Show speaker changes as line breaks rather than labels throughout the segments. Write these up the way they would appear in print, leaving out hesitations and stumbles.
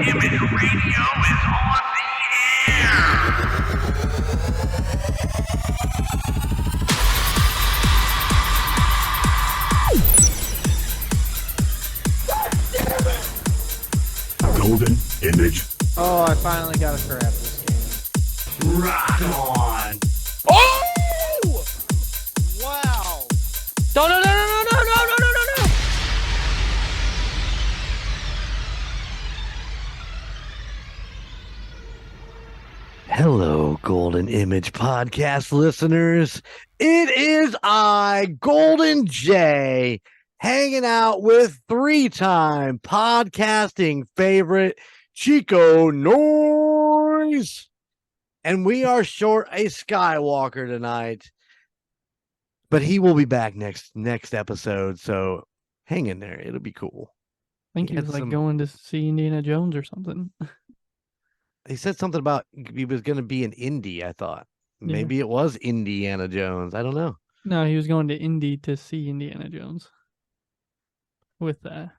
Image Radio is on the air. Golden Image.
Oh, I finally got to crap this game.
Rock on.
Oh! Wow. No, no, no, no, no, no, no, no, no, no, no.
Hello, Golden Image podcast listeners. It is I, Golden J, hanging out with three-time podcasting favorite Chico Noise. And we are short a Skywalker tonight. But he will be back next episode, so hang in there. It'll be cool.
I think he was like going to see Indiana Jones or something.
He said something about he was going to be in Indy, I thought. Maybe it was Indiana Jones. I don't know.
No, he was going to Indy to see Indiana Jones. With the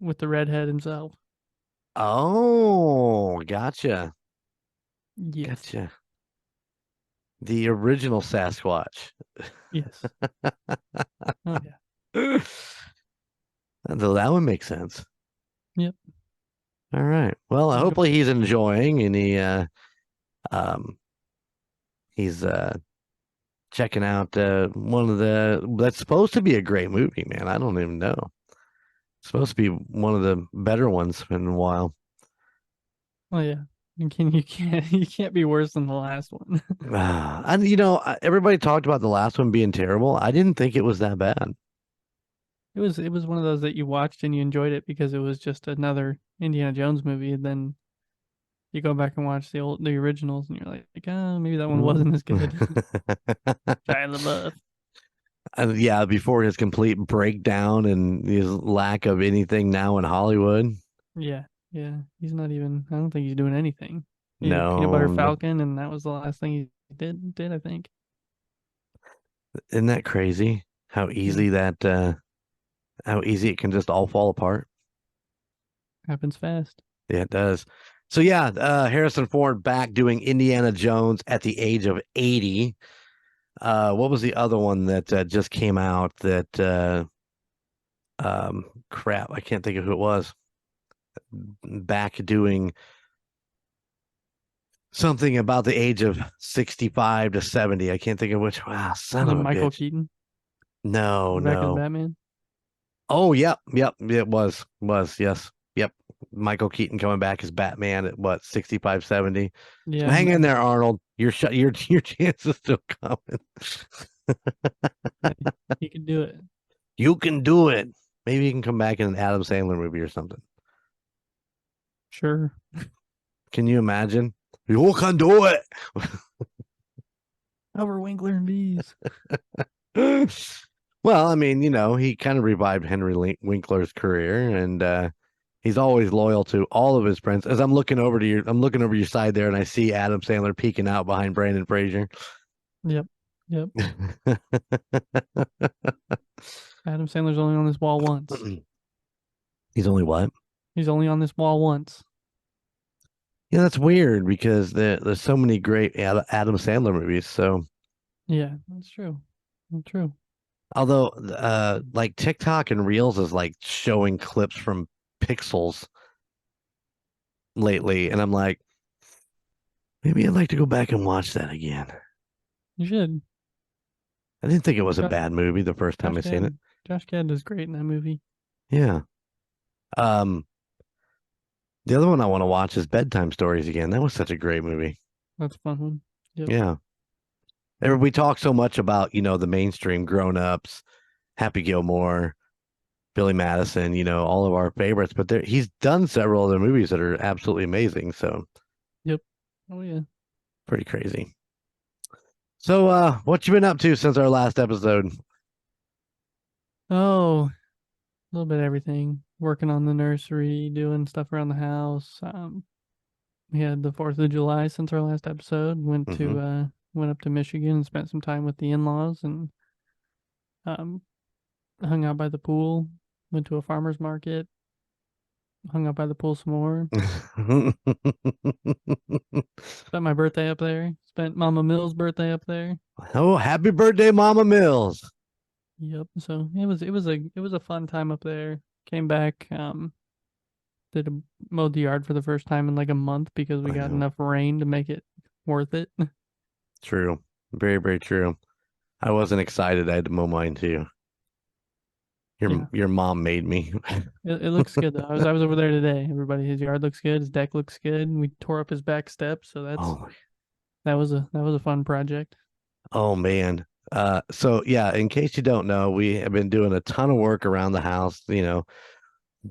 redhead himself.
Oh, gotcha.
Yes.
Gotcha. The original Sasquatch.
Yes. Oh, yeah.
That would make sense.
Yep.
All right. Well, hopefully he's enjoying, and he's checking out one of that's supposed to be a great movie, man. I don't even know. It's supposed to be one of the better ones in a while.
Oh yeah. You can't be worse than the last one.
And everybody talked about the last one being terrible. I didn't think it was that bad.
It was one of those that you watched and you enjoyed it because it was just another Indiana Jones movie, and then you go back and watch the originals and you're like, oh, maybe that one wasn't as good. Shia LaBeouf.
And yeah, before his complete breakdown and his lack of anything now in Hollywood.
Yeah. He's not even. I don't think he's doing anything. He did
No.
Peanut Butter Falcon, and that was the last thing he did. I think.
Isn't that crazy? How easy how easy it can just all fall apart.
Happens fast.
Yeah, it does. So yeah, Harrison Ford back doing Indiana Jones at the age of 80. What was the other one that just came out that crap, I can't think of who it was. Back doing something about the age of 65 to 70. I can't think of which. Wow, son of a
Michael
bitch.
Keaton.
No.
Back as Batman.
Oh, yep. It was, yes. Yep. Michael Keaton coming back as Batman at what, 65, 70.
Yeah.
So hang in there, Arnold. Your chance is still coming.
He can do it.
You can do it. Maybe you can come back in an Adam Sandler movie or something.
Sure.
Can you imagine? You can do it.
Over Winkler and Bees.
Well, I mean, he kind of revived Henry Winkler's career, and he's always loyal to all of his friends. As I'm looking over your side there, and I see Adam Sandler peeking out behind Brandon Fraser.
Yep. Adam Sandler's only on this wall once.
He's only what?
He's only on this wall once.
Yeah, that's weird because there's so many great Adam Sandler movies. So
yeah, that's true. True.
Although, like TikTok and Reels is like showing clips from Pixels lately, and I'm like, maybe I'd like to go back and watch that again.
You should.
I didn't think it was a bad movie the first time I seen it.
Josh Gad is great in that movie.
Yeah. The other one I want to watch is Bedtime Stories again. That was such a great movie.
That's a fun one. Yep.
Yeah. We talk so much about, the mainstream grown-ups, Happy Gilmore, Billy Madison, all of our favorites, but he's done several other movies that are absolutely amazing. So,
yep. Oh yeah.
Pretty crazy. So, what you been up to since our last episode?
Oh, a little bit of everything. Working on the nursery, doing stuff around the house. We had the 4th of July since our last episode. Went up to Michigan and spent some time with the in-laws, and hung out by the pool. Went to a farmer's market. hung out by the pool some more. Spent my birthday up there. Spent Mama Mill's birthday up there.
Oh, happy birthday, Mama Mills.
Yep. So it was a fun time up there. Came back, mowed the yard for the first time in like a month because we
I
got
know.
enough rain to make it worth it.
True. Very, very true. I wasn't excited. I had to mow mine too.
Yeah.
Your mom made me.
It looks good though. I was over there today. Everybody, his yard looks good. His deck looks good. We tore up his back steps, so
Oh,
that was a fun project.
oh man. So yeah, in case you don't know, we have been doing a ton of work around the house,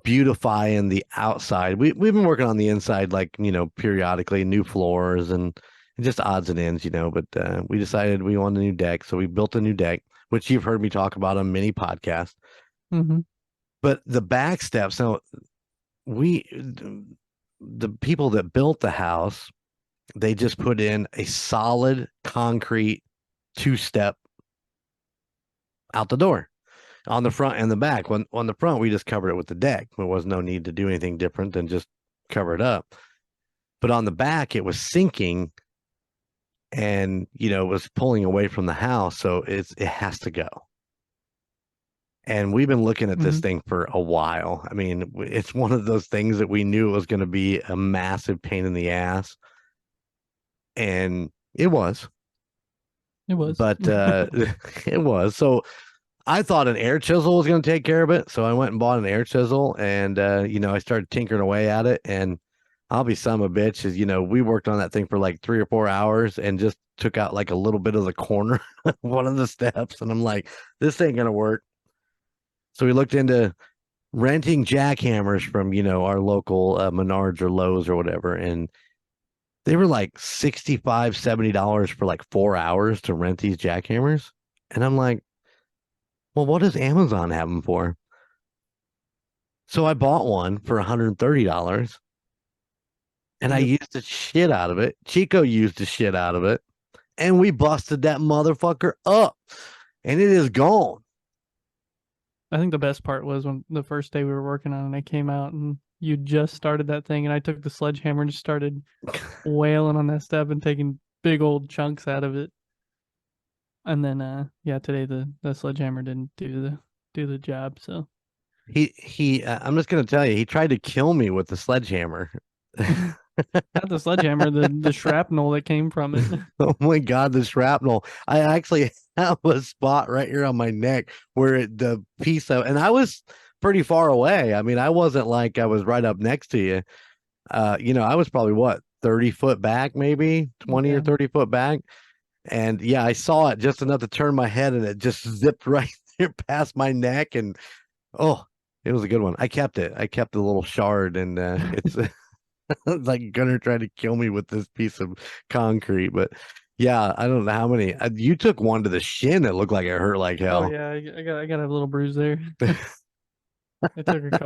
beautifying the outside. We've been working on the inside, like, periodically, new floors and just odds and ends, but we decided we wanted a new deck. So we built a new deck, which you've heard me talk about on many podcasts.
Mm-hmm.
But the back steps, now we the people that built the house, they just put in a solid concrete two-step out the door on the front and the back. When on the front, we just covered it with the deck. There was no need to do anything different than just cover it up. But on the back, it was sinking and it was pulling away from the house. So it has to go. And we've been looking at this
Mm-hmm.
thing for a while. I mean, it's one of those things that we knew it was going to be a massive pain in the ass. And it was,
It was.
but it was. So I thought an air chisel was going to take care of it. So I went and bought an air chisel and, I started tinkering away at it. And I'll be son of a bitch is, we worked on that thing for like 3 or 4 hours and just took out like a little bit of the corner of one of the steps. And I'm like, this ain't going to work. So we looked into renting jackhammers from, our local Menards or Lowe's or whatever. And they were like $65, $70 for like 4 hours to rent these jackhammers. And I'm like, well, what does Amazon have them for? So I bought one for $130 and I
Yep.
used the shit out of it. Chico used the shit out of it. And we busted that motherfucker up. And it is gone.
I think the best part was when the first day we were working on it, I came out and you just started that thing, and I took the sledgehammer and just started wailing on that step and taking big old chunks out of it. And then, today the sledgehammer didn't do the job. So
I'm just gonna tell you, he tried to kill me with the sledgehammer.
not the sledgehammer, the shrapnel that came from it.
Oh my God, the shrapnel. I actually have a spot right here on my neck where the piece of, and I was pretty far away. I mean, I wasn't like I was right up next to you. I was probably what, 30 foot back, maybe 20 or
Yeah.
30 foot back. And yeah, I saw it just enough to turn my head and it just zipped right there past my neck. And oh, it was a good one. I kept it. I kept the little shard and it's it's like Gunner tried to kill me with this piece of concrete, but yeah, I don't know how many. You took one to the shin that looked like it hurt like
Oh
hell.
yeah, I got a little bruise there. I took a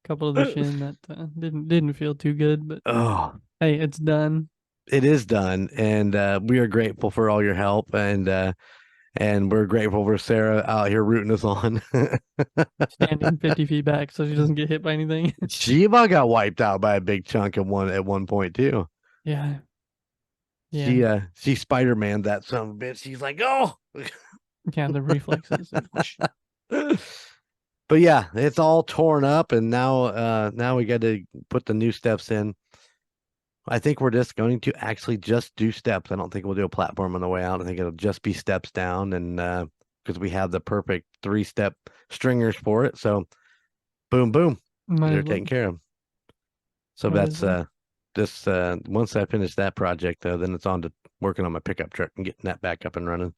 couple of the shin that didn't feel too good, but
Oh,
hey, it's done.
it is done, and we are grateful for all your help, and we're grateful for Sarah out here rooting us on.
Standing 50 feet back so she doesn't get hit by anything.
Shiva got wiped out by a big chunk at one point too.
Yeah. Yeah.
She Spider-Man that son of a bitch. She's like, oh.
Yeah, the reflexes.
But yeah, it's all torn up, and now we got to put the new steps in. I think we're just going to actually just do steps. I don't think we'll do a platform on the way out. I think it'll just be steps down, and because we have the perfect 3-step stringers for it. So boom, boom,
Might
they're
as well.
taken care of. So
Might as
that's
well.
just once I finish that project, then it's on to working on my pickup truck and getting that back up and running.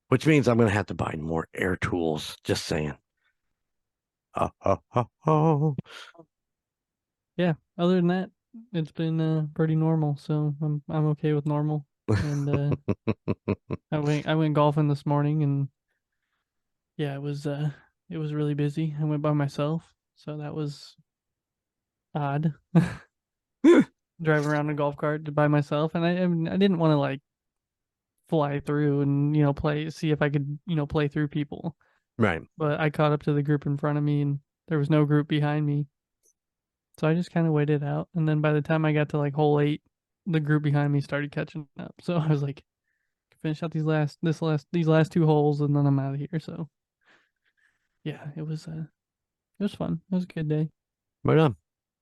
Which means I'm going to have to buy more air tools. Just saying. Oh.
Yeah. Other than that, it's been pretty normal. So I'm okay with normal. And I went golfing this morning, and yeah, it was really busy. I went by myself, so that was odd. Driving around in a golf cart by myself, and I didn't want to like fly through and see if I could play through people.
Right.
But I caught up to the group in front of me, and there was no group behind me. So I just kind of waited out, and then by the time I got to like hole 8, the group behind me started catching up. So I was like, finish out these last 2 holes, and then I'm out of here. So yeah, it was fun. It was a good day.
Right on.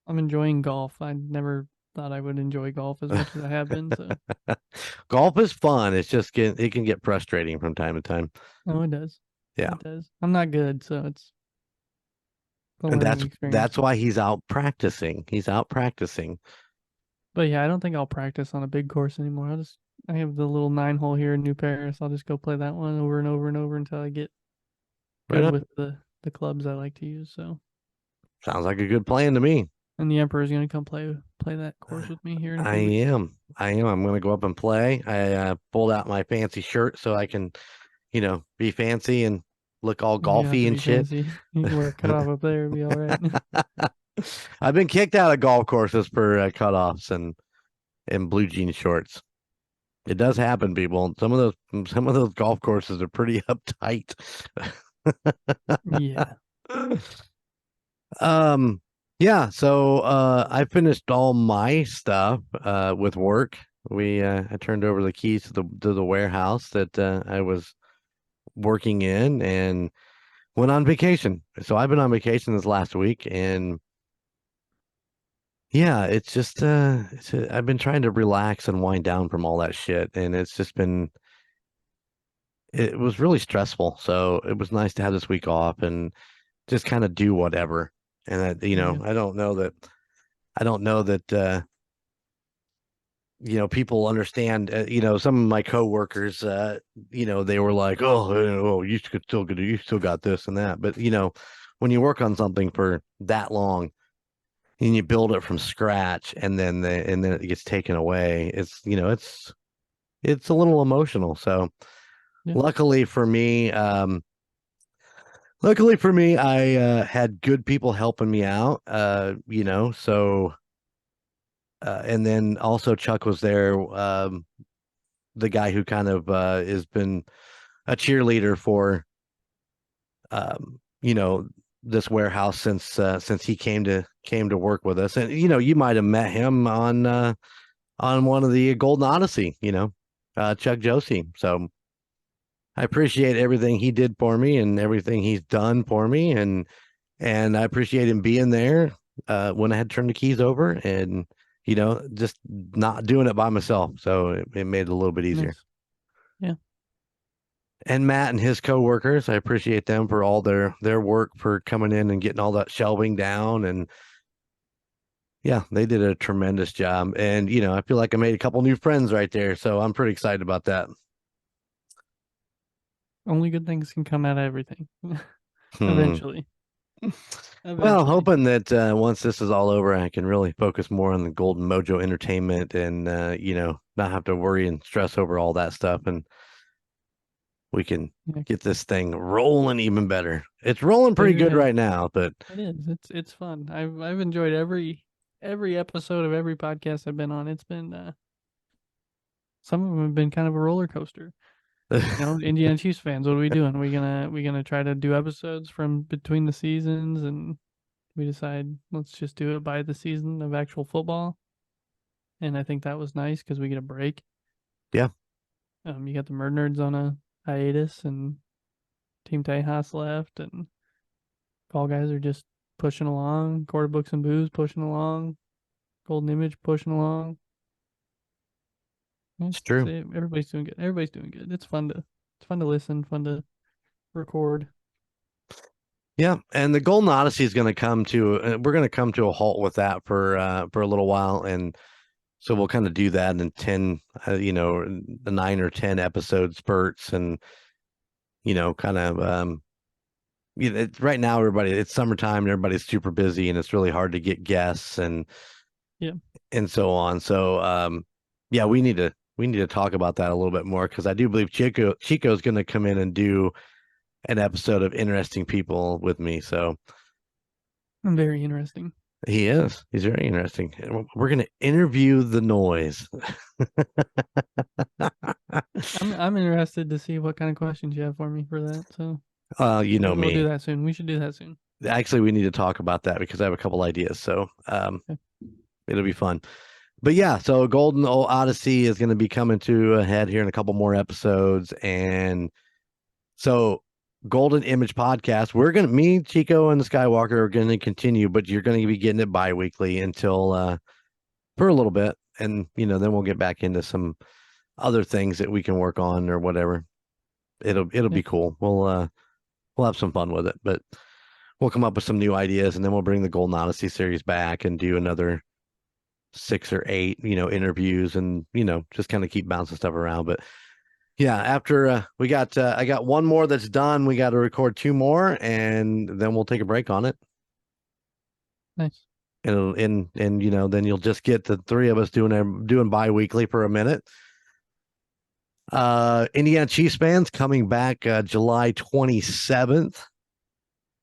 I'm enjoying golf. I never thought I would enjoy golf as much as I have been. So
Golf is fun. It's just it can get frustrating from time to time.
oh, it does.
Yeah.
It does. I'm not good, so it's a
And
learning experience.
that's why he's out practicing. He's out practicing.
But yeah, I don't think I'll practice on a big course anymore. I have the little 9-hole here in New Paris. I'll just go play that one over and over and over until I get
Right
good
on.
with the clubs I like to use. So,
Sounds like a good plan to me.
and the Emperor's gonna come play that course with me here in a
I
few weeks.
am. I'm going to go up and play. I pulled out my fancy shirt so I can, be fancy and look all
You don't have
golfy
to
and
be
shit.
fancy. You can wear a cutoff up there, it'll be all right.
I've been kicked out of golf courses for cutoffs and blue jean shorts. It does happen, people. Some of those golf courses are pretty uptight.
Yeah.
Yeah, so I finished all my stuff with work. I turned over the keys to the warehouse that I was working in and went on vacation. So I've been on vacation this last week, and yeah, it's just I've been trying to relax and wind down from all that shit, and it's just been it was really stressful. So it was nice to have this week off and just kind of do whatever. And that,
Yeah.
I don't know that people understand. Some of my coworkers, they were like, "Oh, you still got this and that." But when you work on something for that long and you build it from scratch, and then it gets taken away, it's a little emotional. So
Yeah.
luckily for me, I had good people helping me out. So. And then also Chuck was there, the guy who kind of has been a cheerleader for, this warehouse since he came to work with us. And you might have met him on one of the Golden Odyssey, Chuck Josie. So I appreciate everything he did for me and everything he's done for me, and I appreciate him being there when I had turned the keys over and just not doing it by myself. So it made it a little bit easier.
Nice. Yeah.
And Matt and his coworkers, I appreciate them for all their work for coming in and getting all that shelving down. And yeah, they did a tremendous job. And, I feel like I made a couple new friends right there. So I'm pretty excited about that.
Only good things can come out of everything. Eventually.
Well, hoping that once this is all over, I can really focus more on the Golden Mojo Entertainment and, not have to worry and stress over all that stuff. And we can get this thing rolling even better. It's rolling pretty good right now, but
it is. It's fun. I've enjoyed every episode of every podcast I've been on. It's been some of them have been kind of a roller coaster. Indiana Chiefs fans, what are we doing? We gonna try to do episodes from between the seasons, and we decide let's just do it by the season of actual football. And I think that was nice because we get a break.
Yeah.
You got the MurdNerds on a hiatus, and Team Tejas left, and Call Guys are just pushing along. Quarter Books and Booze pushing along. Golden Image pushing along.
It's true.
Everybody's doing good. Everybody's doing good. It's fun to listen, fun to record.
Yeah, and the Golden Odyssey is going to we're going to come to a halt with that for a little while, and so we'll kind of do that in 10, the 9 or 10 episode spurts, and kind of right now it's summertime and everybody's super busy, and it's really hard to get guests and so on. So yeah, we need to talk about that a little bit more, because I do believe Chico's going to come in and do an episode of Interesting People with me. So
I'm very interesting.
He is. He's very interesting. We're going to interview the noise.
I'm interested to see what kind of questions you have for me for that. So
you know
we'll
me.
do that soon. We should do that soon.
Actually, we need to talk about that because I have a couple ideas. So
Okay.
it'll be fun. But yeah, so Golden Odyssey is going to be coming to a head here in a couple more episodes. And so Golden Image Podcast, me, Chico, and the Skywalker are going to continue, but you're going to be getting it bi-weekly until for a little bit. And, then we'll get back into some other things that we can work on or whatever. It'll be cool. We'll have some fun with it, but we'll come up with some new ideas, and then we'll bring the Golden Odyssey series back and do another 6 or 8, interviews, and just kind of keep bouncing stuff around. But yeah, after I got one more that's done. We got to record 2 more, and then we'll take a break on it.
Nice.
And then you'll just get the 3 of us doing bi-weekly for a minute. Indiana Chiefs fans coming back July 27th,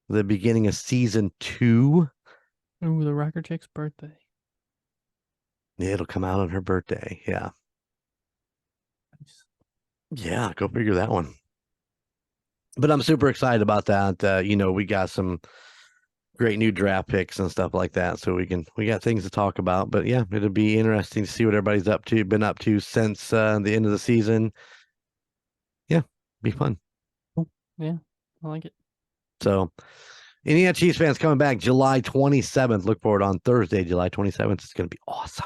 the beginning of season 2.
Ooh, the Rocker Chick's birthday.
It'll come out on her birthday. Yeah.
Nice.
Yeah, go figure that one. But I'm super excited about that. We got some great new draft picks and stuff like that, so we got things to talk about. But yeah, it'll be interesting to see what everybody's been up to since the end of the season. Yeah, be fun.
Cool. Yeah, I like it.
So Indiana Chiefs fans coming back July 27th. Look forward on Thursday, July 27th. It's going to be awesome.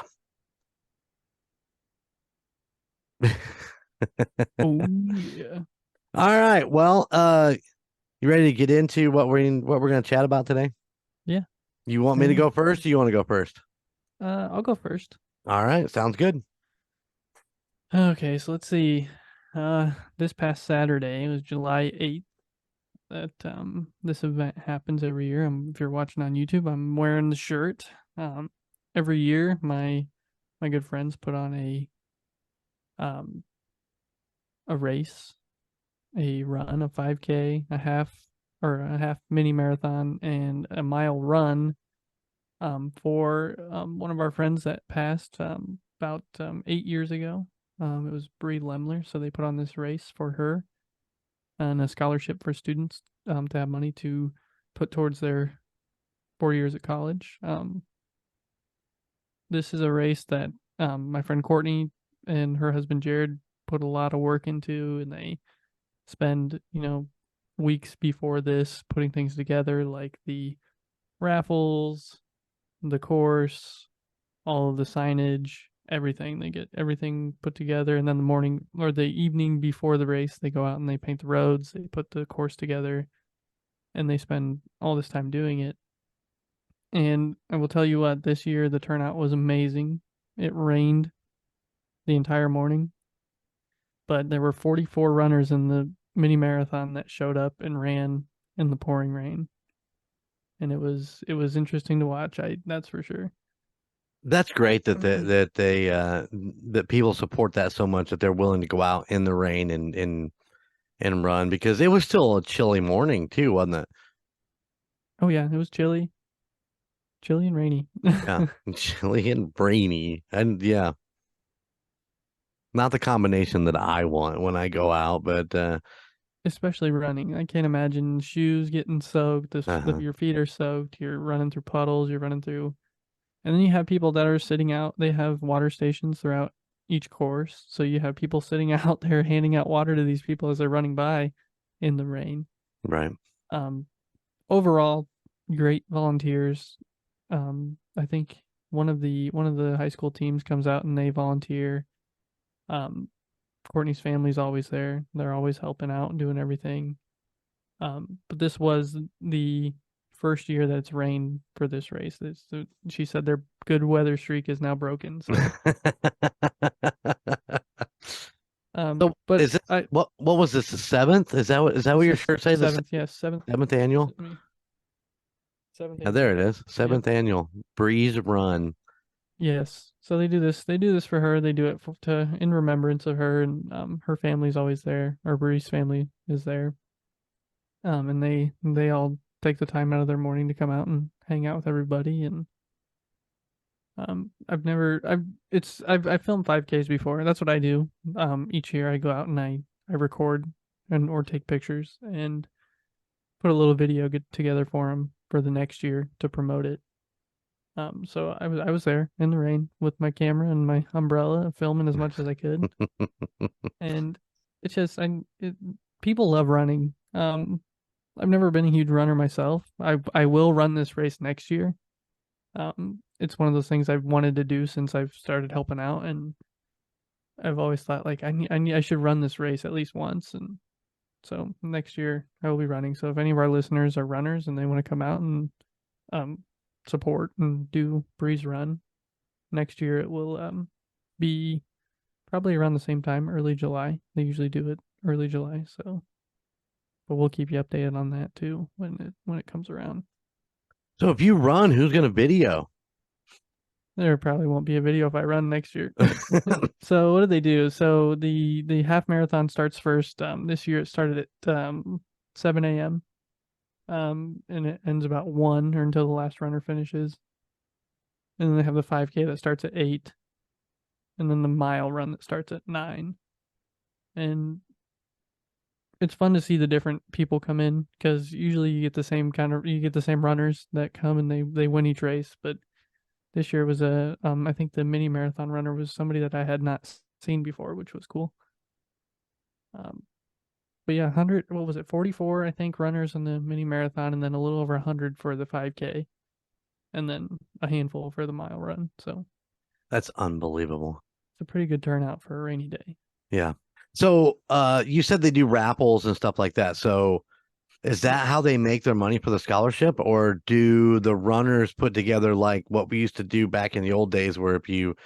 Oh yeah.
All right. Well, you ready to get into what we're going to chat about today?
Yeah.
You want me to go first, or do you want to go first?
I'll go first.
All right, sounds good.
Okay, so let's see. This past Saturday, it was July 8th, that this event happens every year. If you're watching on YouTube, I'm wearing the shirt. Every year my good friends put on a race, a run, a 5K, a half mini marathon, and a mile run for one of our friends that passed about 8 years ago. It was Bree Lemler, so they put on this race for her and a scholarship for students to have money to put towards their 4 years at college. This is a race that my friend Courtney and her husband Jared put a lot of work into, and they spend weeks before this putting things together, like the raffles, the course, all of the signage, everything. They get everything put together, and then the morning or the evening before the race, they go out and they paint the roads, they put the course together, and they spend all this time doing it. And I will tell you what, this year the turnout was amazing. It rained the entire morning, but there were 44 runners in the mini marathon that showed up and ran in the pouring rain. And it was interesting to watch. That's for sure.
That's great that that people support that so much that they're willing to go out in the rain and run, because it was still a chilly morning too, wasn't it?
Oh yeah, it was chilly and rainy.
Yeah, chilly and rainy, and yeah, not the combination that I want when I go out, but
especially running. I can't imagine shoes getting soaked. Your feet are soaked. You're running through puddles. You're running through. And then you have people that are sitting out. They have water stations throughout each course. So you have people sitting out there handing out water to these people as they're running by in the rain.
Right.
Overall, great volunteers. I think one of the high school teams comes out and they volunteer. Courtney's family's always there. They're always helping out and doing everything. But this was the first year that it's rained for this race. She said their good weather streak is now broken. So, but
is it what was this, the 7th? Is that what your shirt says?
Seventh, yes, seventh
annual.
Seventh.
Yeah, there it is. 7th annual Breeze Run.
Yes. So they do this for her. They do it in remembrance of her, and her family's always there. Or Bree's family is there. And they all take the time out of their morning to come out and hang out with everybody. And I've filmed 5Ks before. That's what I do. Each year I go out and I record or take pictures and put a little video together for them for the next year to promote it. So I was there in the rain with my camera and my umbrella, filming as much as I could. And it's just people love running. I've never been a huge runner myself. I will run this race next year. It's one of those things I've wanted to do since I've started helping out, and I've always thought like I should run this race at least once, and so next year I will be running. So if any of our listeners are runners and they want to come out and support and do Breeze Run next year, it will be probably around the same time, early July. They usually do it early July, so but we'll keep you updated on that too when it comes around.
So if you run, who's going to video?
There probably won't be a video if I run next year. So what did they do? So the half marathon starts first. This year it started at 7 a.m. And it ends about 1 or until the last runner finishes. And then they have the 5K that starts at 8, and then the mile run that starts at 9. And it's fun to see the different people come in, because usually you get the same runners that come and they win each race. But this year was I think the mini marathon runner was somebody that I had not seen before, which was cool. But yeah, 100, what was it, 44, I think, runners in the mini marathon, and then a little over 100 for the 5K, and then a handful for the mile run. So
That's unbelievable.
it's a pretty good turnout for a rainy day.
Yeah. So you said they do raffles and stuff like that. So is that how they make their money for the scholarship, or do the runners put together like what we used to do back in the old days, where if you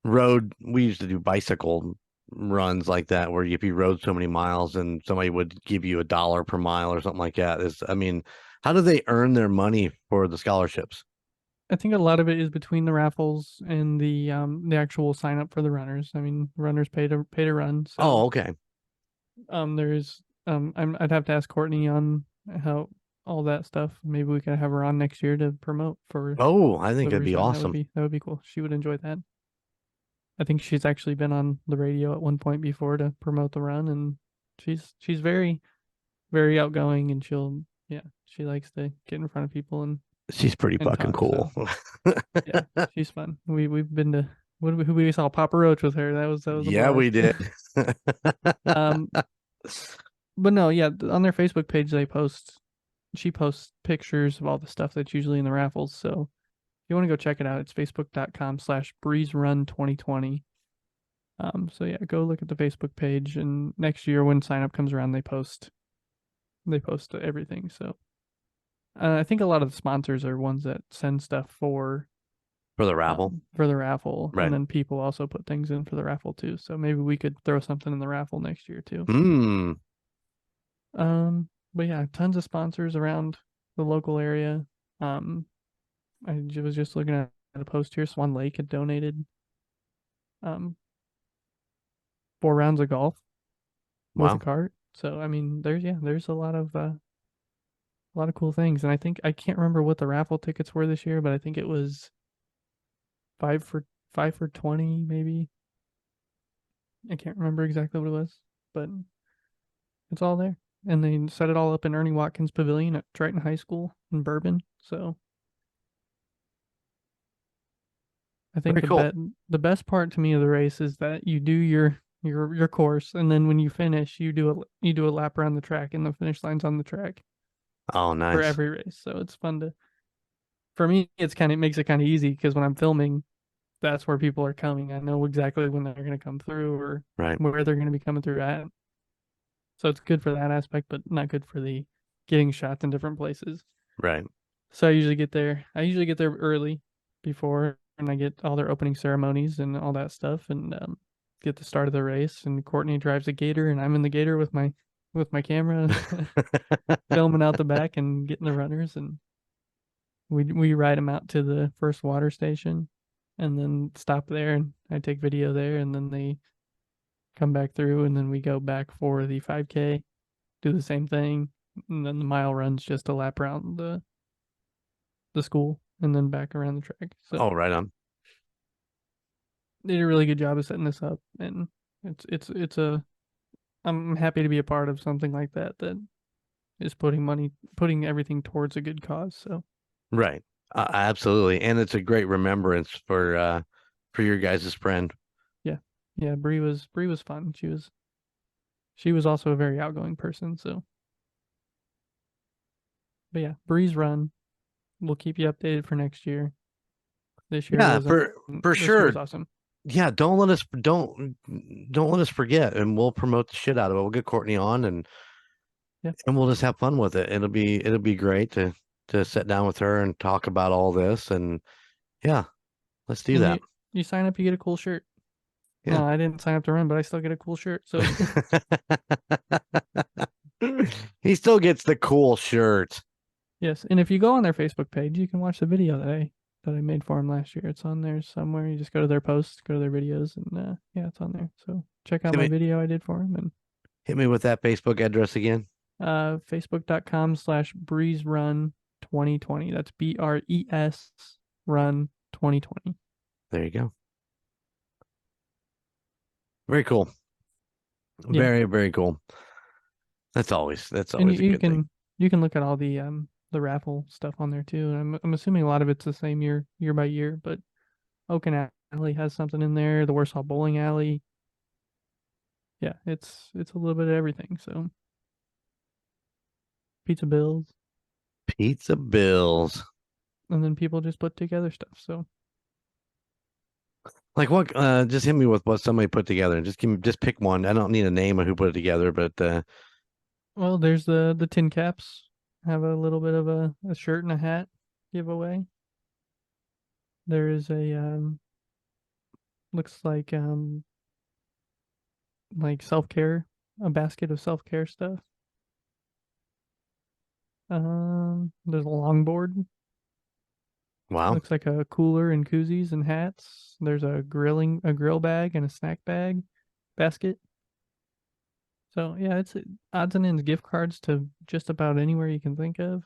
we used to do bicycle runs like that, where if you rode so many miles and somebody would give you $1 per mile or something like that? How do they earn their money for the scholarships?
I think a lot of it is between the raffles and the actual sign up for the runners. I mean, runners pay to run. So,
Oh, okay.
There's I'd have to ask Courtney on how all that stuff. Maybe we could have her on next year to promote for.
Oh, I think
the
that'd be
Breeze Run.
awesome.
That would be cool. She would enjoy that. I think she's actually been on the radio at one point before to promote the run, and she's very, very outgoing, and she likes to get in front of people and
She's pretty
and
fucking
talk,
cool.
so yeah, she's fun. We've been to who we saw Papa Roach with her. That was a
Yeah, we
blast.
did.
But no, yeah, on their Facebook page she posts pictures of all the stuff that's usually in the raffles. So if you want to go check it out, it's facebook.com/breezerun2020. So yeah, go look at the Facebook page, and next year when sign up comes around, they post everything. So I think a lot of the sponsors are ones that send stuff for
the raffle.
Right.
Right.
And then people also put things in for the raffle too. So maybe we could throw something in the raffle next year too. But yeah, tons of sponsors around the local area. I was just looking at a post here. Swan Lake had donated 4 rounds of golf with
Wow.
a cart. So I mean, there's a lot of cool things. And I can't remember what the raffle tickets were this year, but I think it was 5 for 20 maybe. I can't remember exactly what it was, but it's all there. And they set it all up in Ernie Watkins Pavilion at Triton High School in Bourbon. So I think the best part to me of the race is that you do your course, and then when you finish, you do a lap around the track, and the finish line's on the track.
Oh, nice.
For every race. So it's fun to. For me, it makes it kind of easy, because when I'm filming, that's where people are coming. I know exactly when they're going to come through, or where they're going to be coming through at. So it's good for that aspect, but not good for the getting shots in different places.
Right.
So I usually get there early before, and I get all their opening ceremonies and all that stuff, and get the start of the race. And Courtney drives a gator, and I'm in the gator with my camera, filming out the back and getting the runners, and we ride them out to the first water station, and then stop there, and I take video there, and then they come back through, and then we go back for the 5K, do the same thing, and then the mile run's just a lap around the school, and then back around the track. So
right on.
They did a really good job of setting this up, and I'm happy to be a part of something like that is putting everything towards a good cause. So
Right. Absolutely. And it's a great remembrance for your guys' friend.
yeah, Bree was fun. She was also a very outgoing person. So, but yeah, Bree's run. We'll keep you updated for next year. This year
Yeah,
was
for
this year was
sure.
awesome.
Yeah, don't let us forget, and we'll promote the shit out of it. We'll get Courtney on,
Yeah,
and we'll just have fun with it. It'll be great to sit down with her and talk about all this, and yeah, let's do
and
that.
you sign up, you get a cool shirt.
Yeah.
No, I didn't sign up to run, but I still get a cool shirt. So
He still gets the cool shirt.
yes, and if you go on their Facebook page, you can watch the video that I made for him last year. It's on there somewhere. You just go to their posts, go to their videos, and yeah, it's on there. So check out
Hit
my
me,
video I did for him and
hit me with that Facebook address again.
Facebook.com/Breeze Run 2020. That's BRES Run 2020.
There you go. Very cool.
Yeah.
Very, very cool. That's always
And
a good thing.
you can look at all the raffle stuff on there too. And I'm assuming a lot of it's the same year by year, but Oaken Alley has something in there, the Warsaw Bowling Alley. Yeah, it's a little bit of everything. So pizza bills,
Pizza bills.
and then people just put together stuff. So
Like what? Just hit me with what somebody put together. Just pick one. I don't need a name of who put it together, but
well, there's the tin caps. Have a little bit of a shirt and a hat giveaway. There is a looks like self-care, a basket of self-care stuff. There's a longboard.
wow,
Looks like a cooler and koozies and hats. There's a grill bag and a snack bag basket. So yeah, it's odds and ends gift cards to just about anywhere you can think of.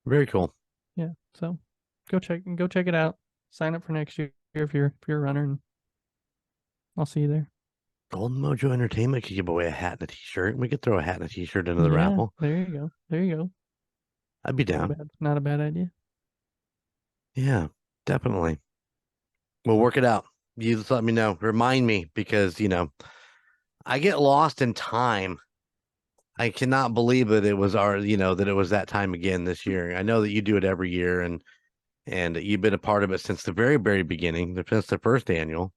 very cool.
Yeah, so go check it out. Sign up for next year if you're a runner, and I'll see you there.
Golden Mojo Entertainment could give away a hat and a T-shirt. We could throw a hat and a T-shirt into the
Yeah,
raffle.
there you go. There you go.
I'd be down.
Not a bad idea.
Yeah, definitely. We'll work it out. You just let me know. Remind me because I get lost in time. I cannot believe that it was that it was that time again this year. I know that you do it every year, and you've been a part of it since the very, very beginning, since the first annual,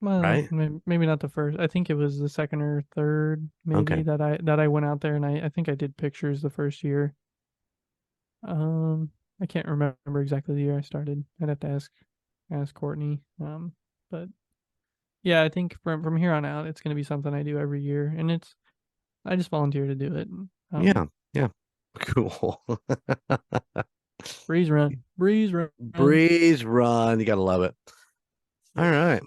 Well,
right?
maybe not the first. I think it was the second or third, maybe
Okay.
that I went out there, and I think I did pictures the first year. I can't remember exactly the year I started. I'd have to ask Courtney. But yeah, I think from here on out, it's gonna be something I do every year, and I just volunteer to do it.
Yeah, yeah. Cool.
Breeze run.
Breeze run. You gotta love it. All right.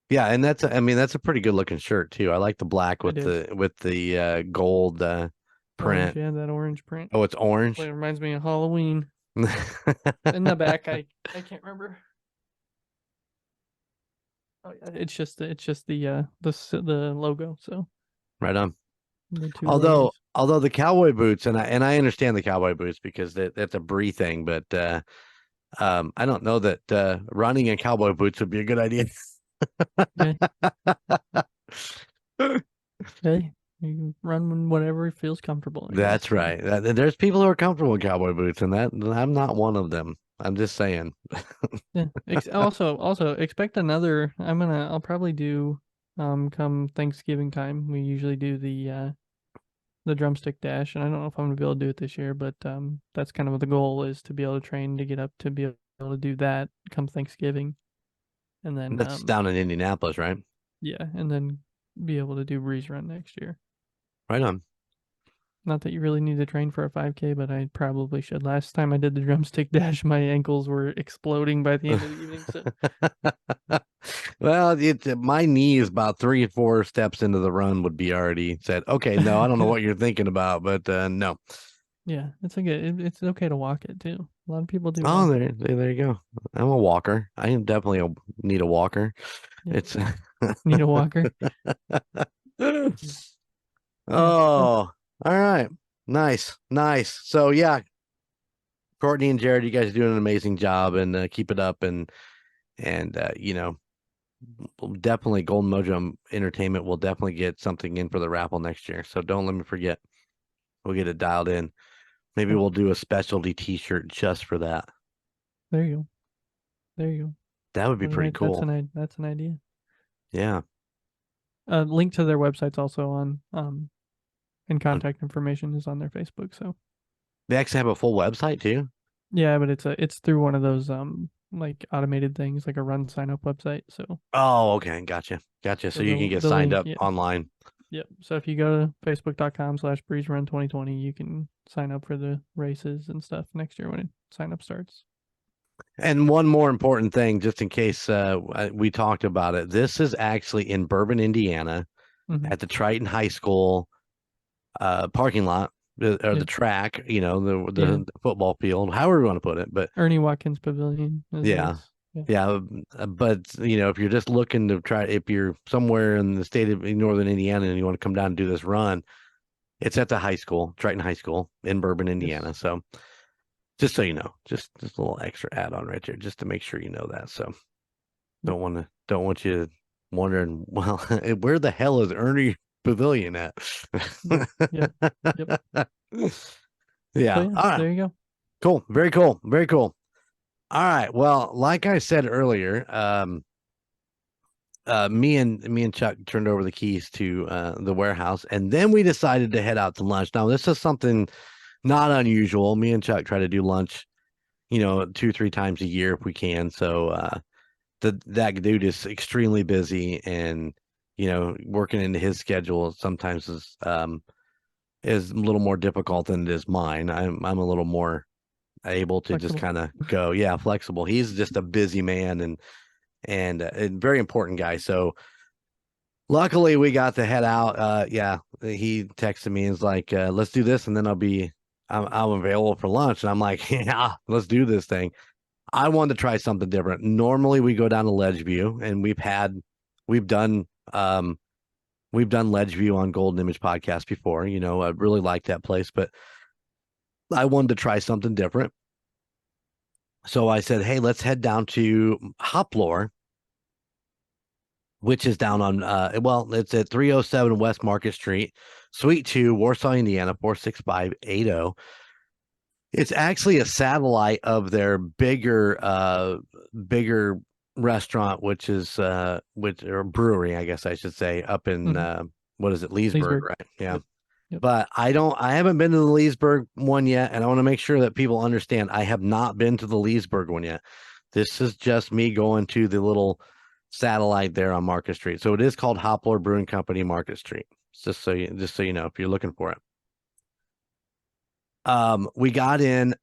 Yeah, and that's a pretty good looking shirt too. I like the black with
It is.
the gold
Orange,
print.
yeah, that orange print.
Oh, it's orange.
It reminds me of Halloween. In the back, I can't remember. Oh yeah, it's just the logo. So
Right on.
the two
Although
logos.
although the cowboy boots, and I understand the cowboy boots because that's a Brie thing, but I don't know that running in cowboy boots would be a good idea.
Okay. Hey, you can run whatever feels comfortable. I
That's
guess.
right. There's people who are comfortable in cowboy boots, and that I'm not one of them. I'm just saying.
Yeah. Also expect another. I'll probably do come Thanksgiving time. We usually do the drumstick dash, and I don't know if I'm gonna be able to do it this year, but that's kind of what the goal is, to be able to train to get up to be able to do that come Thanksgiving, and then
That's down in Indianapolis, right?
yeah, and then be able to do breeze run next year.
Right on.
Not that you really need to train for a 5K, but I probably should. Last time I did the drumstick dash, my ankles were exploding by the end of the evening. So
Well, my knee is about 3 or 4 steps into the run would be already said, okay, no, I don't know what you're thinking about, but no.
yeah, it's okay. It's okay to walk it too. A lot of people do.
Oh,
walk it.
there you go. I'm a walker. I am definitely need a walker.
Yeah.
It's
Need a walker. Yeah,
oh, All right. Nice. Nice. So yeah, Courtney and Jared, you guys are doing an amazing job, and keep it up. And definitely Golden Mojo Entertainment will definitely get something in for the raffle next year. So don't let me forget. We'll get it dialed in. Maybe
Cool.
we'll do a specialty T-shirt just for that.
There you go. There you go.
That would be
All
pretty
right,
cool.
That's an idea.
Yeah.
Link to their website's also on and contact information is on their Facebook. So
They actually have a full website too.
yeah, but it's through one of those like automated things, like a run sign up website. So
Oh, okay. Gotcha. Gotcha. So you can get
the
signed
link,
up
yeah.
online.
Yep. So if you go to facebook.com/breezerun2020, you can sign up for the races and stuff next year when sign up starts.
And one more important thing, just in case we talked about it, this is actually in Bourbon, Indiana,
Mhm.
at the Triton High School parking lot, or
Yeah.
the track, you know, the
Yeah.
football field, however you want to put it. But
Ernie Watkins Pavilion is what
yeah,
it's. Yeah.
yeah. But you know, if you're just looking to try, if you're somewhere in the state of northern Indiana and you want to come down and do this run, it's at the high school, Triton High School in Bourbon, Indiana.
Yes.
So just so you know, just a little extra add on right there, just to make sure you know that. So
Yep.
don't want you wondering, well, where the hell is Ernie Pavilion at?
Yep. Yep.
Yeah.
So yeah,
All right.
there you go.
Cool. Very cool. Very cool. All right. Well, like I said earlier, me and Chuck turned over the keys to the warehouse, and then we decided to head out to lunch. Now, this is something not unusual. Me and Chuck try to do lunch, you know, 2-3 times a year if we can. So that dude is extremely busy, and you know, working into his schedule sometimes is a little more difficult than it is mine. I'm a little more able to just
Flexible.
kind of go, yeah, flexible. He's just a busy man, and a very important guy. So luckily we got to head out. Yeah, he texted me and was like, let's do this, and then I'm available for lunch. And I'm like, yeah, let's do this thing. I wanted to try something different. Normally we go down to Ledgeview, and we've done Ledgeview on Golden Image Podcast before. You know, I really like that place, but I wanted to try something different. So I said, hey, let's head down to Hoplore, which is down on it's at 307 West Market Street, Suite 2, Warsaw, Indiana, 46580. It's actually a satellite of their bigger restaurant, which is or brewery, I guess I should say, up in
Mhm.
what is it, Leesburg,
Leesburg.
right? Yeah.
Yep. Yep.
But I haven't been to the Leesburg one yet, and I want to make sure that people understand I have not been to the Leesburg one yet. This is just me going to the little satellite there on Market Street. So it is called Hoplore Brewing Company, Market Street. Just so you know, if you're looking for it. We got in,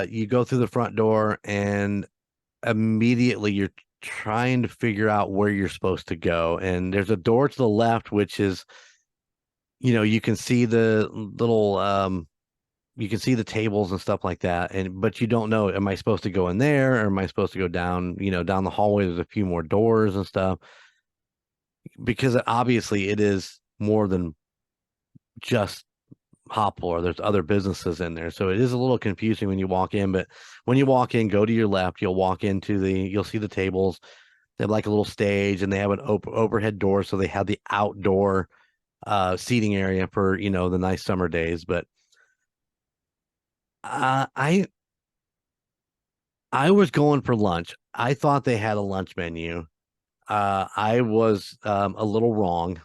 you go through the front door, and immediately you're trying to figure out where you're supposed to go. And there's a door to the left, which is, you know, you can see the little you can see the tables and stuff like that, but you don't know, am I supposed to go in there, or am I supposed to go down, you know, down the hallway? There's a few more doors and stuff, because obviously it is more than just Hoplore. There's other businesses in there, so it is a little confusing when you walk in. But when you walk in, go to your left, you'll see the tables. They have like a little stage, and they have an overhead door, so they have the outdoor seating area for, you know, the nice summer days. But I was going for lunch. I thought they had a lunch menu. I was a little wrong,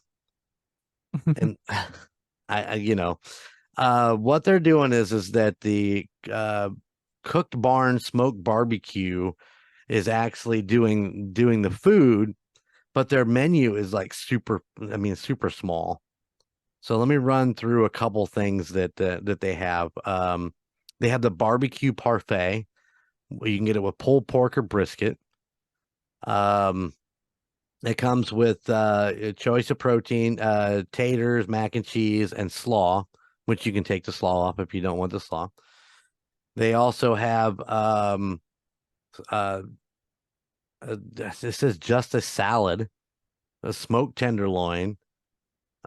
and you know, what they're doing is that the Cooked Barn Smoked Barbecue is actually doing the food, but their menu is like super small. So let me run through a couple things that they have. They have the barbecue parfait. You can get it with pulled pork or brisket. It comes with a choice of protein, taters, mac and cheese, and slaw, which you can take the slaw off if you don't want the slaw. They also have uh, this is just a salad, a smoked tenderloin,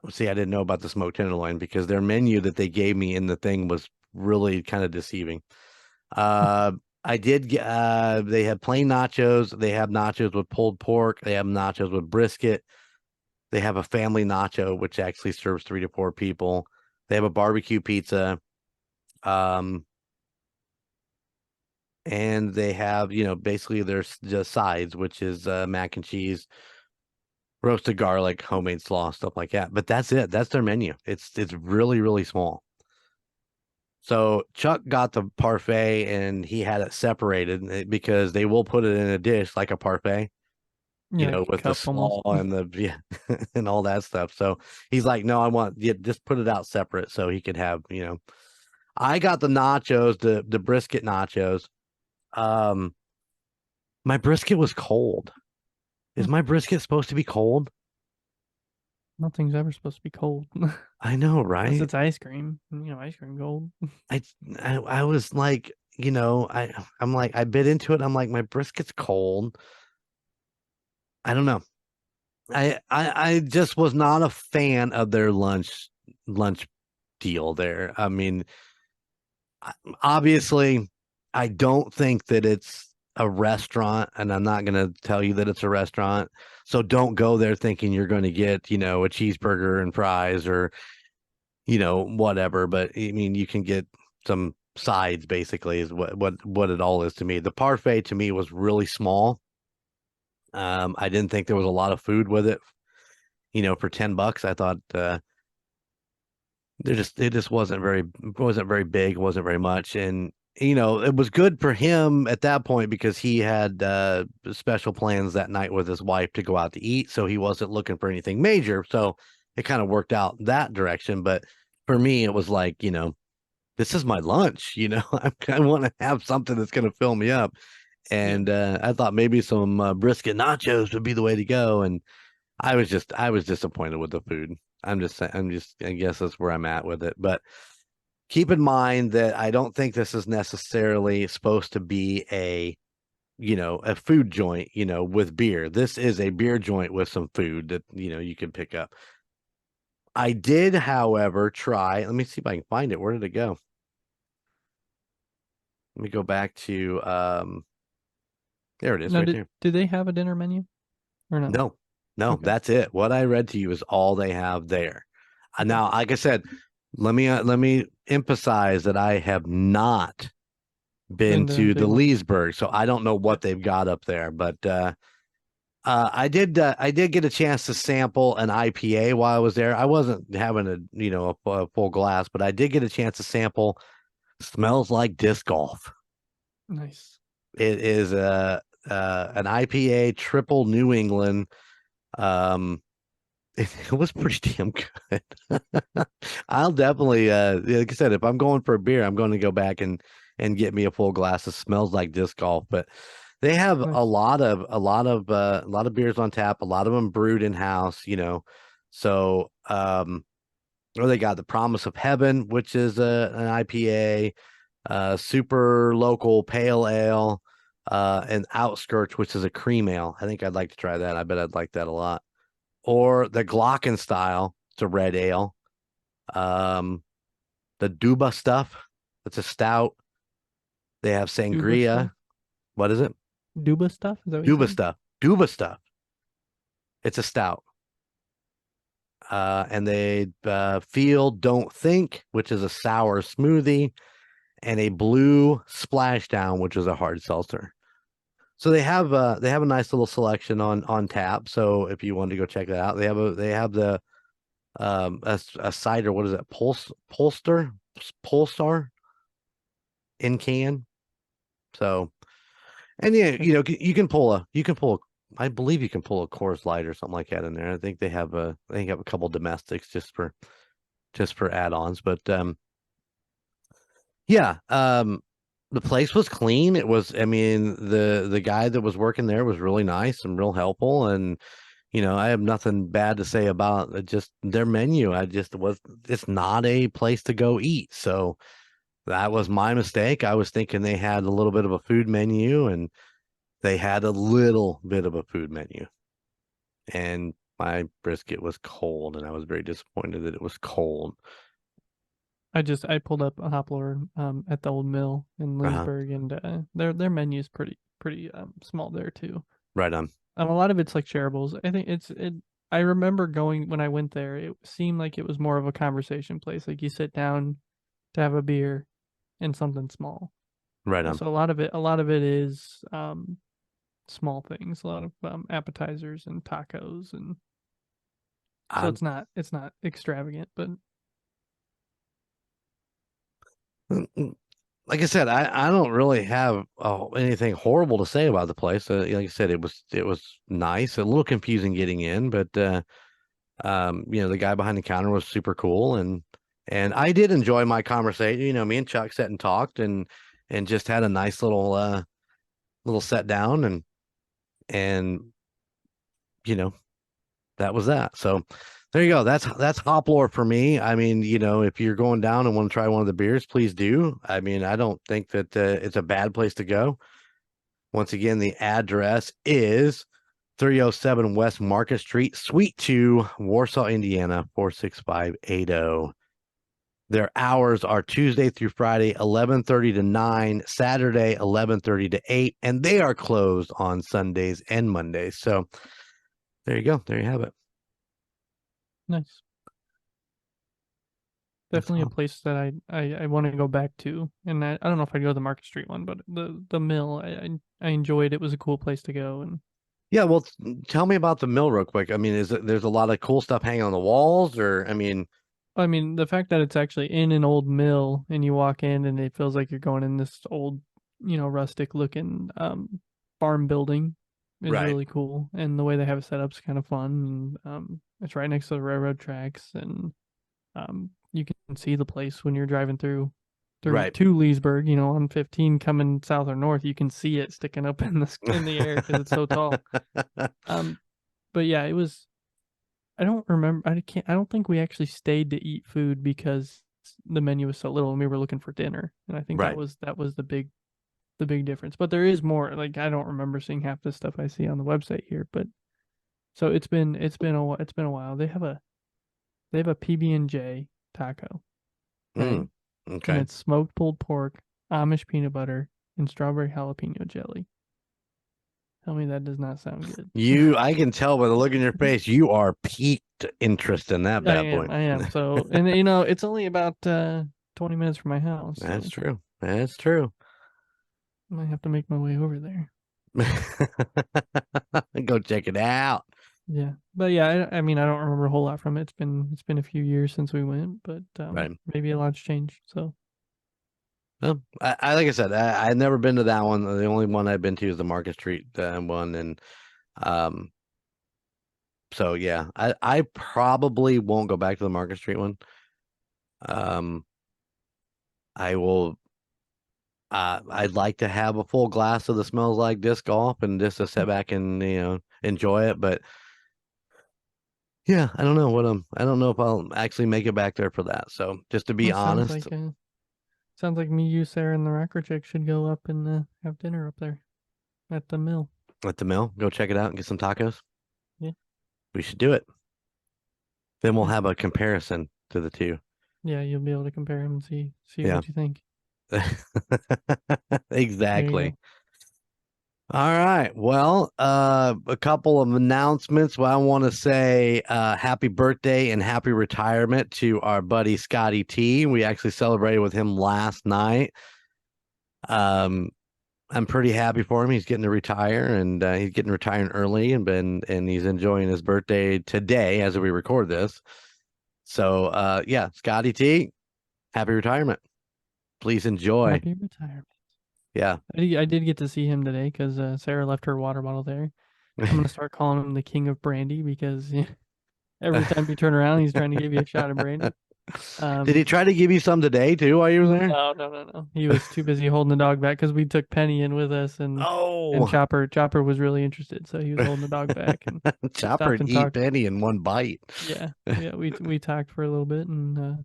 See, I didn't know about the smoked tenderloin because their menu that they gave me in the thing was really kind of deceiving. Uh, I did get, they had plain nachos. They have nachos with pulled pork. They have nachos with brisket. They have a family nacho, which actually serves 3 to 4 people. They have a barbecue pizza. And they have, basically their just sides, which is mac and cheese, roasted garlic, homemade slaw, stuff like that. But that's it. That's their menu. It's really, really small. So Chuck got the parfait and he had it separated because they will put it in a dish like a parfait,
Yeah, like a
with the
cup almost.
slaw and and all that stuff. So he's like, no, I want just put it out separate so he could have, I got the nachos, the brisket nachos. Um, my brisket was cold. Is my brisket supposed to be cold?
Nothing's ever supposed to be cold.
I know,
Unless
right?
it's ice cream. Ice cream cold.
I was like, I'm like, I bit into it. I'm like, my brisket's cold. I don't know. I just was not a fan of their lunch deal there. I mean, obviously, I don't think that it's a restaurant, and I'm not going to tell you that it's a restaurant. So don't go there thinking you're going to get, a cheeseburger and fries or, whatever. But I mean, you can get some sides basically is what it all is to me. The parfait to me was really small. I didn't think there was a lot of food with it. For $10, I thought it just wasn't very big, wasn't very much, and it was good for him at that point because he had special plans that night with his wife to go out to eat, so he wasn't looking for anything major. So it kind of worked out that direction. But for me, it was like, this is my lunch. I want to have something that's going to fill me up, and I thought maybe some brisket nachos would be the way to go, and I was disappointed with the food. I guess that's where I'm at with it. But keep in mind that I don't think this is necessarily supposed to be a food joint, with beer. This is a beer joint with some food that, you can pick up. I did, however, try, let me see if I can find it. Where did it go? Let me go back to, there it is right there.
Do they have a dinner menu or no?
No,
Okay.
that's it. What I read to you is all they have there. Now, like I said, let me emphasize that I have not been to the Leesburg, so I don't know what they've got up there. But I did get a chance to sample an IPA while I was there. I wasn't having a full glass, but I did get a chance to sample. Smells like disc golf.
Nice.
It is an IPA triple New England. It was pretty damn good. I'll definitely, like I said, if I'm going for a beer, I'm going to go back and get me a full glass. It smells like disc golf, but they have
Nice.
a lot of beers on tap. A lot of them brewed in house, So, they got the Promise of Heaven, which is an IPA, super local pale ale, and Outskirts, which is a cream ale. I think I'd like to try that. I bet I'd like that a lot. Or the Glocken style, it's a red ale. The Duba stuff, it's a stout. They have sangria. What is it?
Duba stuff? Is that what you
Duba
said?
stuff. Duba stuff. It's a stout. And they Feel Don't Think, which is a sour smoothie, and a blue splashdown, which is a hard seltzer. So they have a nice little selection on tap. So if you wanted to go check that out, they have the a cider. What is it? Polestar in can. So, and yeah, you can pull a. I believe you can pull a Coors Light or something like that in there. I think they have a couple domestics just for add-ons, but yeah, the place was clean. It was, I mean, the guy that was working there was really nice and real helpful, and I have nothing bad to say about just their menu. It's not a place to go eat, so that was my mistake. I was thinking they had a little bit of a food menu, and they had a little bit of a food menu, and My brisket was cold, and I was very disappointed that it was cold.
I pulled up a Hoplore at the old mill in
Uh-huh.
Leesburg, and their menu's pretty small there too.
Right on.
A lot of it's like shareables. I think I remember going when I went there. It seemed like it was more of a conversation place. Like you sit down to have a beer and something small.
Right on.
So a lot of it is small things. A lot of appetizers and tacos, and so
I,
it's not extravagant, but
like I said, I don't really have anything horrible to say about the place. Like I said, it was nice, a little confusing getting in, but the guy behind the counter was super cool, and I did enjoy my conversation. Me and Chuck sat and talked and just had a nice little set down, and that was that. So there you go. That's Hoplore for me. I mean, if you're going down and want to try one of the beers, please do. I mean, I don't think that it's a bad place to go. Once again, the address is 307 West Market Street, Suite 2, Warsaw, Indiana, 46580. Their hours are Tuesday through Friday, 11:30 to 9, Saturday, 11:30 to 8, and they are closed on Sundays and Mondays. So there you go. There you have it.
nice.
That's
Definitely a
all.
place that I want to go back to. And I don't know if I'd go to the Market Street one, but the mill I enjoyed. It was a cool place to go. And
Yeah, well, tell me about the mill real quick. I mean, there's a lot of cool stuff hanging on the walls, or I mean,
I mean, the fact that it's actually in an old mill and you walk in and it feels like you're going in this old, rustic looking farm building is
right,
really cool. And the way they have it set up is kind of fun. And it's right next to the railroad tracks, and you can see the place when you're driving through
right.
to Leesburg, on 15 coming south or north. You can see it sticking up in the air because it's so tall. But yeah, it was. I don't remember. I don't think we actually stayed to eat food because the menu was so little and we were looking for dinner. And I think that
Right.
was the big difference. But there is more. Like I don't remember seeing half the stuff I see on the website here. But so it's been a while. They have a PB&J taco, right? And
Okay.
it's smoked pulled pork, Amish peanut butter, and strawberry jalapeno jelly. Tell me that does not sound good.
I can tell by the look in your face, you are piqued interest in that
I
bad
am.
boy.
I am. So, and it's only about 20 minutes from my house,
That's
so
true. That's true.
I might have to make my way over there.
Go check it out.
Yeah, but yeah, I mean, I don't remember a whole lot from it. It's been a few years since we went, but
Right.
maybe a lot's changed. So
Well, I like I said, I've never been to that one. The only one I've been to is the Market Street one, and um, so yeah, I probably won't go back to the Market Street one. Um, I will. I'd like to have a full glass of the smells like disc golf and just to sit back and enjoy it, but yeah, I don't know if I'll actually make it back there for that. So just to be
well, sounds
honest,
like me, you, Sarah, and the Racker Chick should go up and have dinner up there at the mill.
at the mill, go check it out and get some tacos.
Yeah.
We should do it. Then we'll
Yeah.
have a comparison to the two.
Yeah, you'll be able to compare them and see
Yeah.
what you think. There you
Exactly.
go.
All right. Well, a couple of announcements. Well, I want to say happy birthday and happy retirement to our buddy Scotty T. We actually celebrated with him last night. I'm pretty happy for him. He's getting to retire, and he's getting retiring early, and he's enjoying his birthday today as we record this. So, yeah, Scotty T, happy retirement. Please enjoy.
Happy retirement.
Yeah.
I did get to see him today because Sarah left her water bottle there. I'm gonna start calling him the king of brandy because every time you turn around, he's trying to give you a shot of brandy.
Did he try to give you some today too while you were there?
No. He was too busy holding the dog back because we took Penny in with us, and
Oh,
Chopper was really interested, so he was holding the dog back, and
Chopper
stopped and
eat
talked.
Penny in one bite.
Yeah, we talked for a little bit, and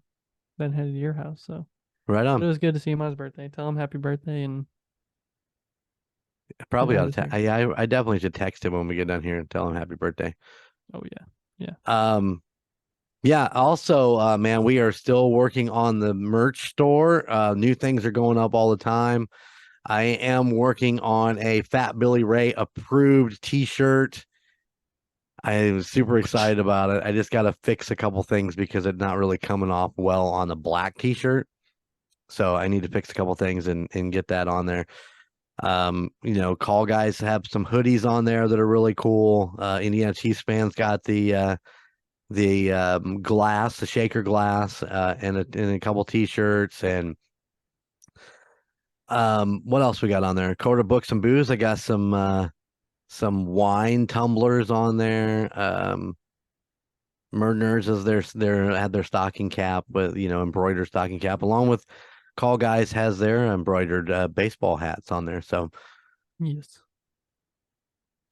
then headed to your house. So,
Right
but it
on.
was good to see him on his birthday. Tell him happy birthday, and
Probably
that
ought
is
to.
here.
I definitely should text him when we get done here and tell him happy birthday.
Oh yeah,
Yeah, also, man, we are still working on the merch store. New things are going up all the time. I am working on a Fat Billy Ray approved t-shirt. I'm super excited about it. I just got to fix a couple things because it's not really coming off well on the black t-shirt. So I need to fix a couple things and get that on there. Call Guys have some hoodies on there that are really cool. Indiana Chiefs fans got the glass, the shaker glass, and a couple t-shirts. And what else we got on there? Quarter Books and Booze. I got some wine tumblers on there. MurdNerds is had their stocking cap with embroidered stocking cap, along with Call Guys has their embroidered baseball hats on there. So
yes.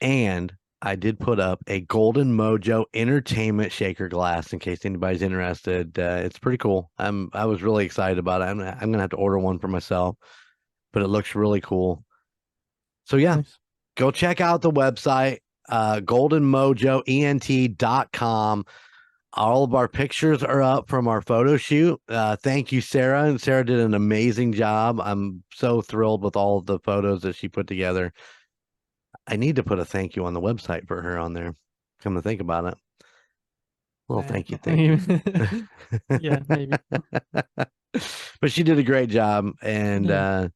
And I did put up a Golden Mojo Entertainment shaker glass in case anybody's interested. It's pretty cool. I was really excited about it. I'm gonna have to order one for myself, but it looks really cool. So yeah,
Nice.
Go check out the website, goldenmojoent.com. All of our pictures are up from our photo shoot. Thank you, Sarah. And Sarah did an amazing job. I'm so thrilled with all of the photos that she put together. I need to put a thank you on the website for her on there. Come to think about it. A little thank you.
Yeah, maybe.
But she did a great job, and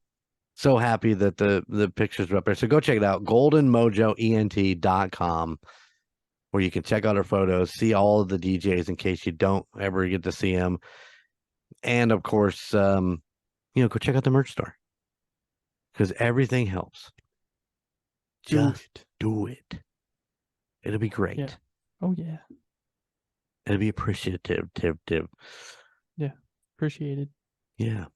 so happy that the pictures are up there. So go check it out, goldenmojoent.com, where you can check out our photos, see all of the DJs in case you don't ever get to see them. And of course, go check out the merch store because everything helps. Just do it. It'll be great.
Yeah. Oh yeah.
It'll be appreciative.
Yeah. Appreciated.
Yeah.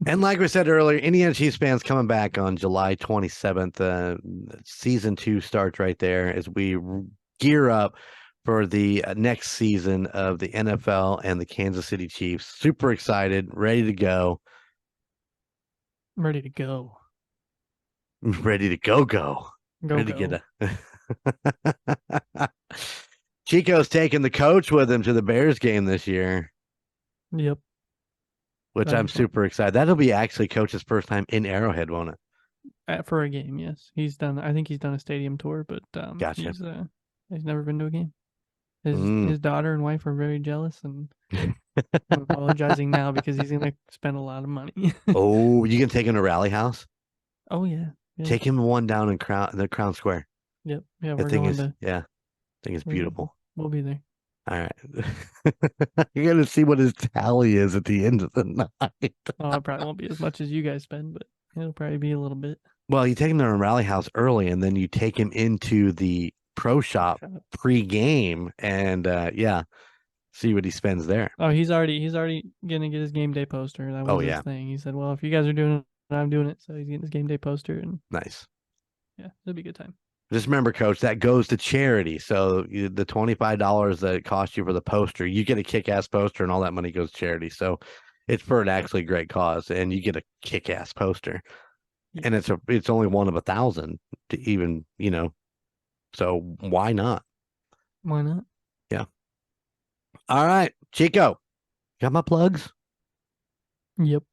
And like we said earlier, Indiana Chiefs fans coming back on July 27th. Season 2 starts right there as we gear up for the next season of the NFL and the Kansas City Chiefs. Super excited, ready to go.
I'm ready to go.
Ready to go. Ready to get a Chico's taking the coach with him to the Bears game this year.
Yep.
Which I'm super excited. That'll be actually Coach's first time in Arrowhead, won't it?
For a game, yes. I think he's done a stadium tour, but
Gotcha.
He's never been to a game. His daughter and wife are very jealous, and I'm apologizing now because he's gonna spend a lot of money.
Oh, you can take him to Rally House?
Oh yeah.
Take him one down in the Crown Square.
Yep. Yeah,
I think it's beautiful.
We'll be there.
All right. You're gonna see what his tally is at the end of the night.
Oh, it probably won't be as much as you guys spend, but it'll probably be a little bit.
Well, you take him to a Rally House early, and then you take him into the pro shop pre-game, and see what he spends there.
Oh, he's already gonna get his game day poster. That was his thing. He said, "Well, if you guys are doing it, I'm doing it." So he's getting his game day poster, and
nice.
Yeah, it'll be a good time.
Just remember, Coach, that goes to charity. So the $25 that it costs you for the poster, you get a kick-ass poster, and all that money goes to charity. So it's for an actually great cause, and you get a kick-ass poster. And it's only one of 1,000 to even, so why not?
Why not?
Yeah. All right, Chico, got my plugs?
Yep.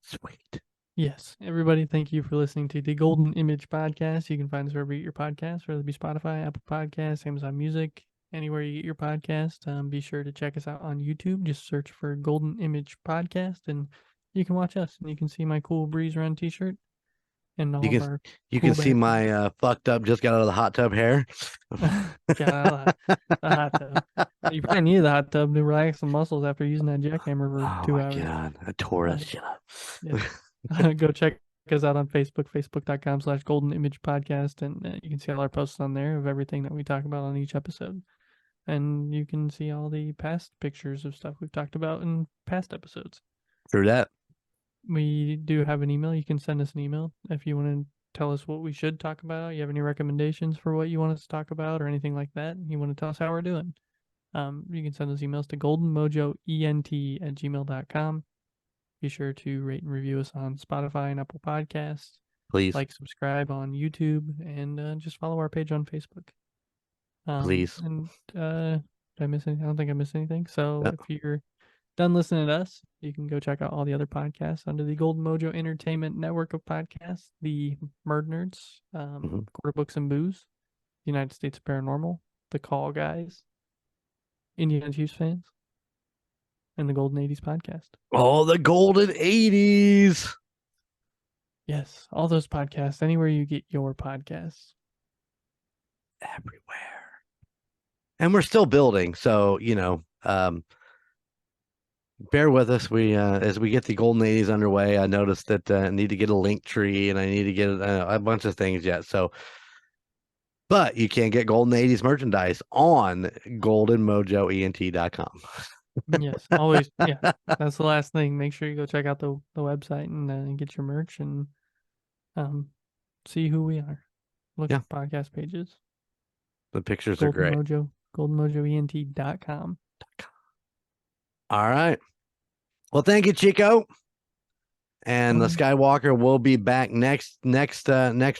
Sweet.
Yes. Everybody, thank you for listening to the Golden Image Podcast. You can find us wherever you get your podcasts, whether it be Spotify, Apple Podcasts, Amazon Music, anywhere you get your podcast. Be sure to check us out on YouTube. Just search for Golden Image Podcast, and you can watch us, and you can see my cool Breeze Run t-shirt. And all
you can see my fucked up, just got out of the hot tub hair.
Got out of the hot tub. You probably needed the hot tub to relax the muscles after using that jackhammer for 2 hours. Oh, my
God. I tore us. Shut up.
Yeah. Go check us out on Facebook, facebook.com/Golden Image Podcast. And you can see all our posts on there of everything that we talk about on each episode. And you can see all the past pictures of stuff we've talked about in past episodes.
Through that.
We do have an email. You can send us an email if you want to tell us what we should talk about. You have any recommendations for what you want us to talk about or anything like that? You want to tell us how we're doing? You can send those emails to goldenmojoent@gmail.com. Be sure to rate and review us on Spotify and Apple Podcasts.
Please.
Like, subscribe on YouTube, and just follow our page on Facebook.
Please.
And did I miss anything? I don't think I missed anything. So
No.
if you're done listening to us, you can go check out all the other podcasts under the Golden Mojo Entertainment network of podcasts, the MurdNerds, Quarter Books and Booze, United States Paranormal, The Call Guys, Indiana Chiefs fans, and the Golden 80s podcast.
Oh, the Golden 80s.
Yes, all those podcasts, anywhere you get your podcasts.
Everywhere. And we're still building, so bear with us. We as we get the Golden 80s underway, I noticed that I need to get a Linktree and I need to get a bunch of things yet. So, but you can get Golden 80s merchandise on goldenmojoent.com.
Yes, always. Yeah, that's the last thing. Make sure you go check out the website and get your merch and see who we are. Look at podcast pages.
The pictures are great.
goldenmojoent.com.
All right. Well, thank you, Chico. And the Skywalker will be back next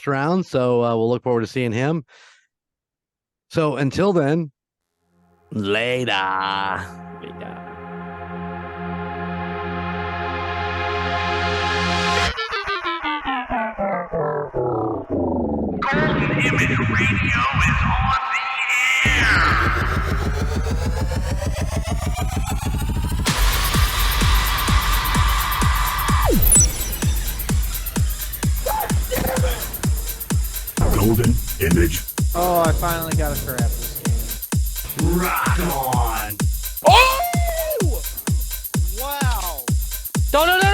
round. So we'll look forward to seeing him. So until then, later.
Golden Image Radio is on the air. Golden Image.
Oh, I finally got a craft this game.
Rock on.
Oh! Wow.
No!